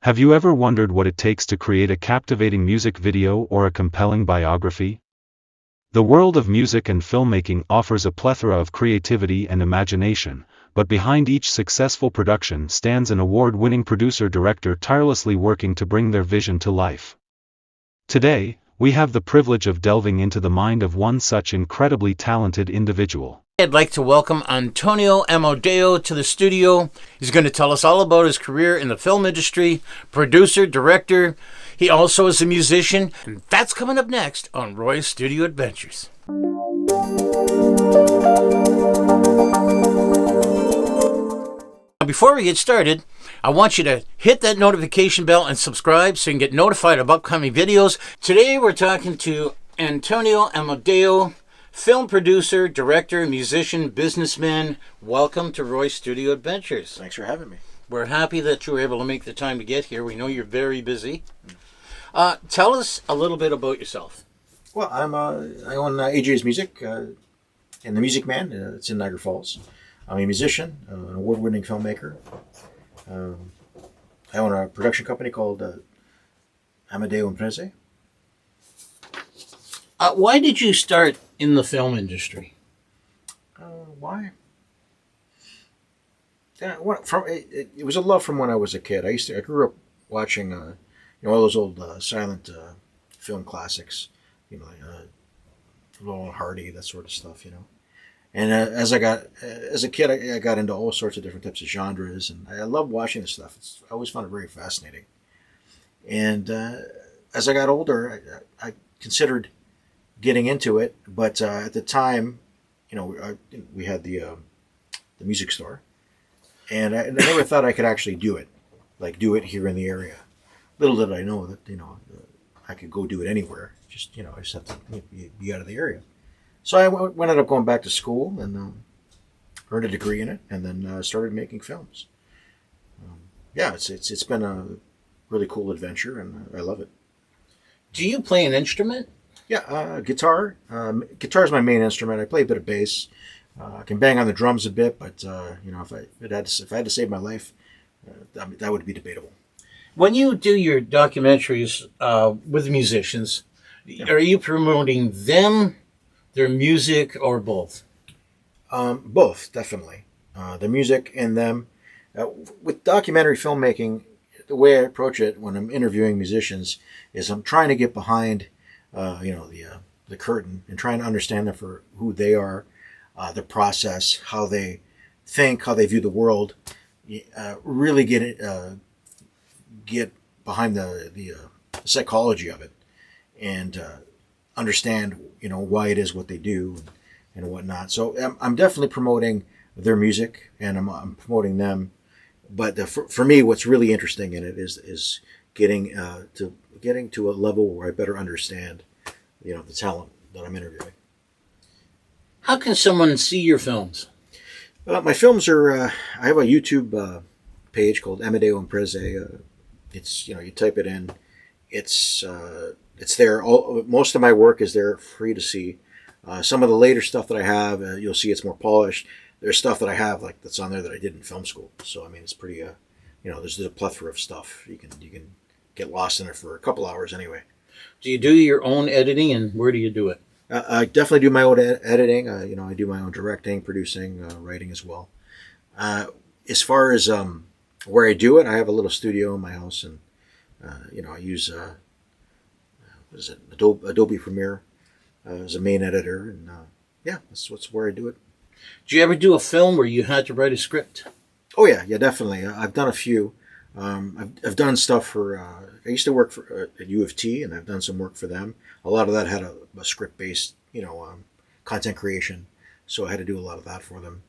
Have you ever wondered what it takes to create a captivating music video or a compelling biography? The world of music and filmmaking offers a plethora of creativity and imagination, but behind each successful production stands an award-winning producer-director tirelessly working to bring their vision to life. Today, we have the privilege of delving into the mind of one such incredibly talented individual. I'd like to welcome Antonio Amodeo to the studio. He's going to tell us all about his career in the film industry, producer, director. He also is a musician, and that's coming up next on Roy's Studio Adventures. Now, before we get started, I want you to hit that notification bell and subscribe so you can get notified of upcoming videos. Today we're talking to Antonio Amodeo, film producer, director, musician, businessman. Welcome to Roy's Studio Adventures. Thanks for having me. We're happy that you were able to make the time to get here. We know you're very busy. Tell us a little bit about yourself. Well, I own AJ's Music and The Music Man. It's in Niagara Falls. I'm a musician, an award-winning filmmaker. I own a production company called Amodeo Impresa. Why did you start in the film industry? Why? It was a love from when I was a kid. I grew up watching all those old silent film classics, Laurel and Hardy, that sort of stuff, And as a kid, I got into all sorts of different types of genres, and I loved watching this stuff. I always found it very fascinating. And as I got older, I considered getting into it, but at the time, we had the music store, and I never thought I could actually do it here in the area. Little did I know that I could go do it anywhere. I just have to be out of the area. So I ended up going back to school and earned a degree in it, and then started making films. It's been a really cool adventure, and I love it. Do you play an instrument? Yeah, guitar. Guitar is my main instrument. I play a bit of bass. I can bang on the drums a bit, but if I had to save my life, that would be debatable. When you do your documentaries with musicians, are you promoting them, their music, or both? Both, definitely. The music and them. With documentary filmmaking, the way I approach it when I'm interviewing musicians is I'm trying to get behind the curtain and trying to understand them for who they are, the process, how they think, how they view the world. Really get behind the psychology of it, and understand why it is what they do and whatnot. So I'm definitely promoting their music, and I'm promoting them. But for me, what's really interesting in it is getting to a level where I better understand the talent that I'm interviewing. How can someone see your films? My films are I have a YouTube page called Amodeo Impresa. It's you type it in, it's there. Most of my work is there, free to see. Some of the later stuff that I have, you'll see it's more polished. There's stuff that I have that's on there that I did in film school. So it's pretty there's a plethora of stuff. You can get lost in it for a couple hours anyway. Do you do your own editing, and where do you do it? I definitely do my own editing. I do my own directing, producing, writing as well. As far as where I do it, I have a little studio in my house, and I use Adobe Premiere as a main editor, and that's where I do it. Do you ever do a film where you had to write a script? Oh yeah, definitely. I've done a few. I've done stuff for. I used to work for at U of T, and I've done some work for them. A lot of that had a script-based, content creation, so I had to do a lot of that for them.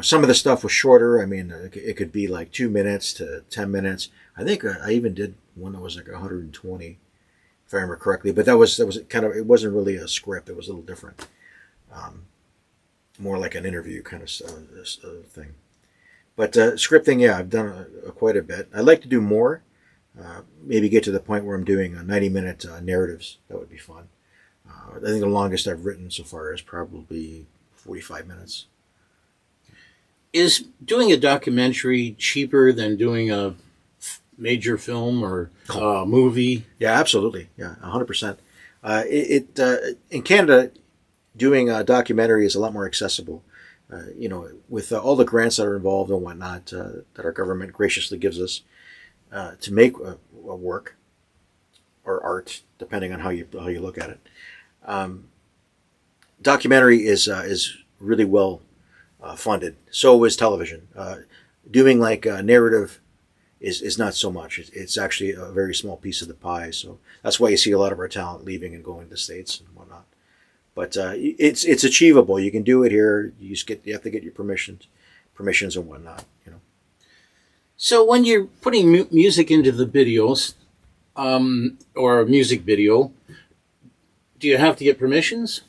Some of the stuff was shorter. It could be like 2 minutes to 10 minutes. I think I even did one that was like 120, if I remember correctly. But that was kind of, it wasn't really a script. It was a little different, more like an interview kind of thing. But scripting, yeah, I've done quite a bit. I'd like to do more. Maybe get to the point where I'm doing 90-minute narratives. That would be fun. I think the longest I've written so far is probably 45 minutes. Is doing a documentary cheaper than doing a major film or movie? Yeah, absolutely. Yeah, 100%. In Canada, doing a documentary is a lot more accessible. With all the grants that are involved and whatnot that our government graciously gives us to make a work or art, depending on how you look at it. Documentary is really well funded. So is television. Doing like narrative is not so much. It's actually a very small piece of the pie. So that's why you see a lot of our talent leaving and going to the States and whatnot. But it's achievable. You can do it here. You have to get your permissions and whatnot. So when you're putting music into the videos, or a music video, do you have to get permissions?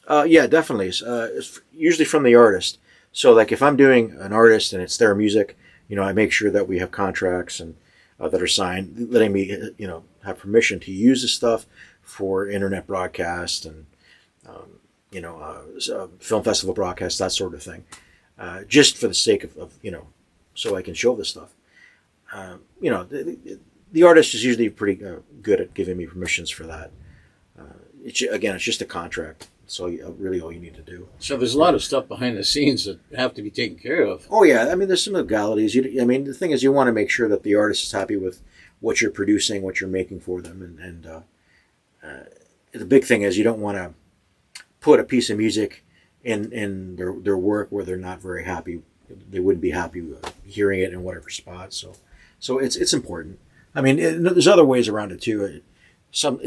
Yeah, definitely. It's usually from the artist. So like if I'm doing an artist and it's their music, I make sure that we have contracts and that are signed, letting me, have permission to use the stuff for internet broadcast and, film festival broadcast, that sort of thing, just for the sake of so I can show this stuff. The artist is usually pretty good at giving me permissions for that. It's just a contract. So really all you need to do. So there's a lot of stuff behind the scenes that have to be taken care of. Oh yeah, I mean there's some legalities. The thing is you want to make sure that the artist is happy with what you're producing, what you're making for them, and the big thing is you don't want to put a piece of music in their work where they're not very happy. They wouldn't be happy with hearing it in whatever spot. So it's important. I mean, there's other ways around it too.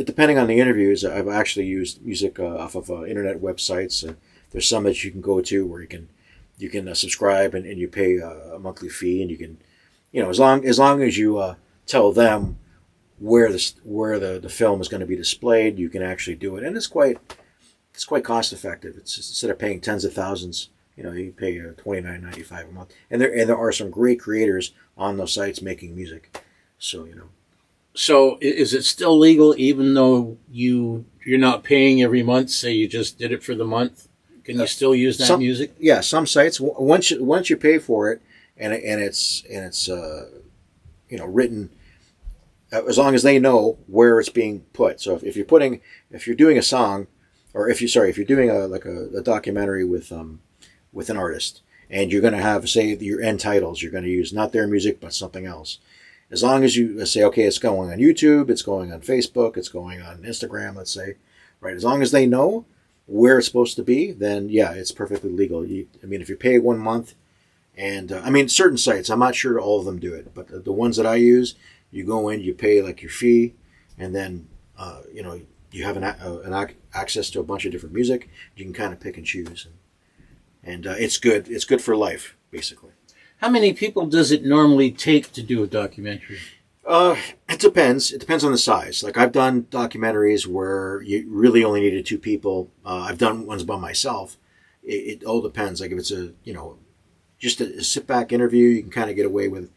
Depending on the interviews, I've actually used music off of internet websites. There's some that you can go to where you can subscribe and you pay a monthly fee, and you can, as long as you tell them where the film is going to be displayed, you can actually do it, and it's quite cost effective. It's instead of paying tens of thousands, you pay $29.95 a month, and there are some great creators on those sites making music, so. So is it still legal even though you're not paying every month? Say you just did it for the month, can you still use that music? Yeah, some sites once you pay for it and it's written, as long as they know where it's being put. So if you're doing a song, or if you're doing a documentary with an artist, and you're going to have, say, your end titles, you're going to use not their music but something else. As long as you say, okay, it's going on YouTube, it's going on Facebook, it's going on Instagram, let's say, right? As long as they know where it's supposed to be, then yeah, it's perfectly legal. If you pay 1 month, and certain sites, I'm not sure all of them do it, but the ones that I use, you go in, you pay like your fee, and then you have an access to a bunch of different music. You can kind of pick and choose, and it's good. It's good for life, basically. How many people does it normally take to do a documentary? It depends. It depends on the size. Like I've done documentaries where you really only needed 2 people. I've done ones by myself. It all depends. Like if it's just a sit back interview, you can kind of get away with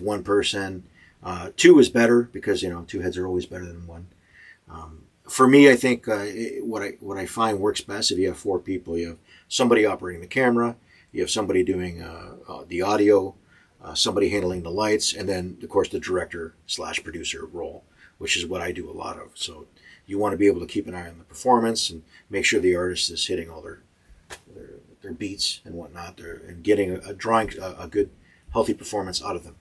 1 person. 2 is better because 2 heads are always better than 1. For me, I think what I find works best if you have 4 people. You have somebody operating the camera. You have somebody doing the audio, somebody handling the lights, and then, of course, the director/producer role, which is what I do a lot of. So you want to be able to keep an eye on the performance and make sure the artist is hitting all their beats and whatnot, and getting drawing a good, healthy performance out of them.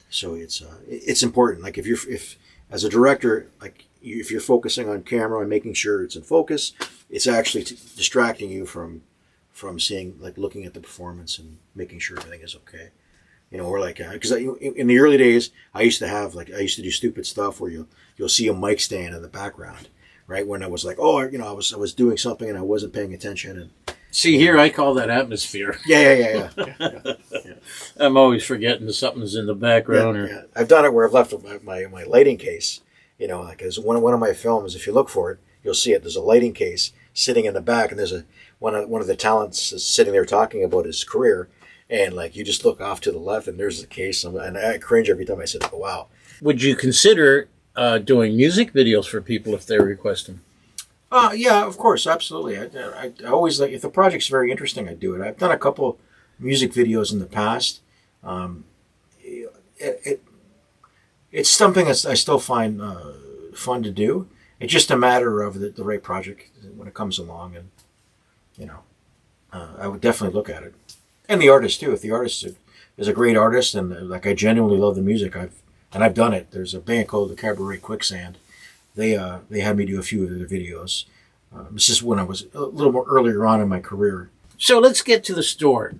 So it's important. Like if as a director, like if you're focusing on camera and making sure it's in focus, it's actually distracting you from seeing, like looking at the performance and making sure everything is okay, or like because in the early days I used to do stupid stuff where you'll see a mic stand in the background, right, when I was like, I was doing something and I wasn't paying attention. And see, here I call that atmosphere. Yeah. I'm always forgetting something's in the background. Yeah. I've done it where I've left my lighting case, like as one of my films, if you look for it, you'll see it. There's a lighting case sitting in the back, and there's one of the talents is sitting there talking about his career, and like you just look off to the left and there's the case, and I cringe every time I said, "Oh wow." Would you consider doing music videos for people if they request them? Yeah, of course, absolutely. I always like, if the project's very interesting, I do it. I've done a couple music videos in the past. it's something that I still find fun to do. It's just a matter of the right project when it comes along, and you know, I would definitely look at it. And the artist too. If the artist is a great artist, and like I genuinely love the music, I've done it. There's a band called the Cabaret Quicksand. They had me do a few of their videos. This is when I was a little more earlier on in my career. So let's get to the store.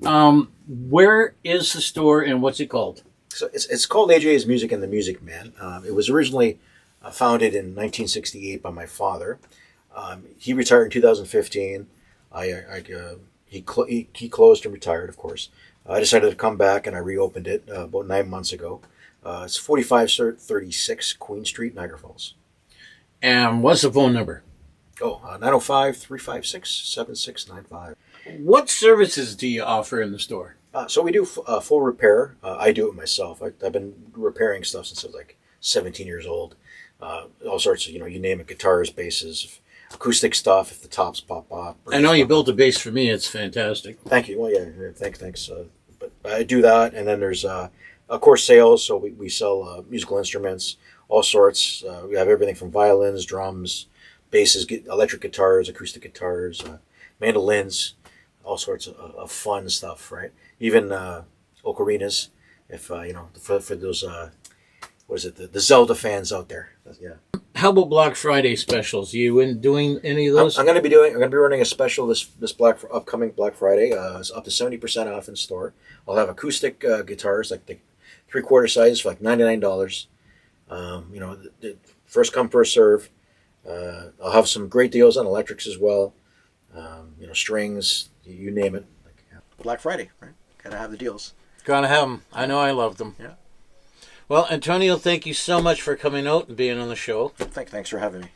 Where is the store and what's it called? So it's called AJ's Music and the Music Man. It was originally founded in 1968 by my father. He retired in 2015. He closed and retired, of course. I decided to come back and I reopened it about 9 months ago. It's 4536 Queen Street, Niagara Falls. And what's the phone number? 905-356-7695. What services do you offer in the store? So we do full repair. I do it myself. I've been repairing stuff since I was like 17 years old. All sorts of, you name it, guitars, basses, acoustic stuff if the tops pop off. I know you built a bass for me. It's fantastic. Thank you. Well, yeah, thanks. But I do that, and then there's, of course, sales. So we sell musical instruments, all sorts. We have everything from violins, drums, basses, electric guitars, acoustic guitars, mandolins, all sorts of fun stuff, right? Even ocarinas, if for those what is it, the Zelda fans out there. Yeah. How about Black Friday specials? You in doing any of those? I'm going to be running a special this upcoming Black Friday. It's up to 70% off in store. I'll have acoustic guitars, like the 3/4 size, for like $99. The first come first serve. I'll have some great deals on electrics as well. Strings, you name it. Black Friday, right? Gotta have the deals. Gotta have them. I know I love them. Yeah. Well, Antonio, thank you so much for coming out and being on the show. Thanks for having me.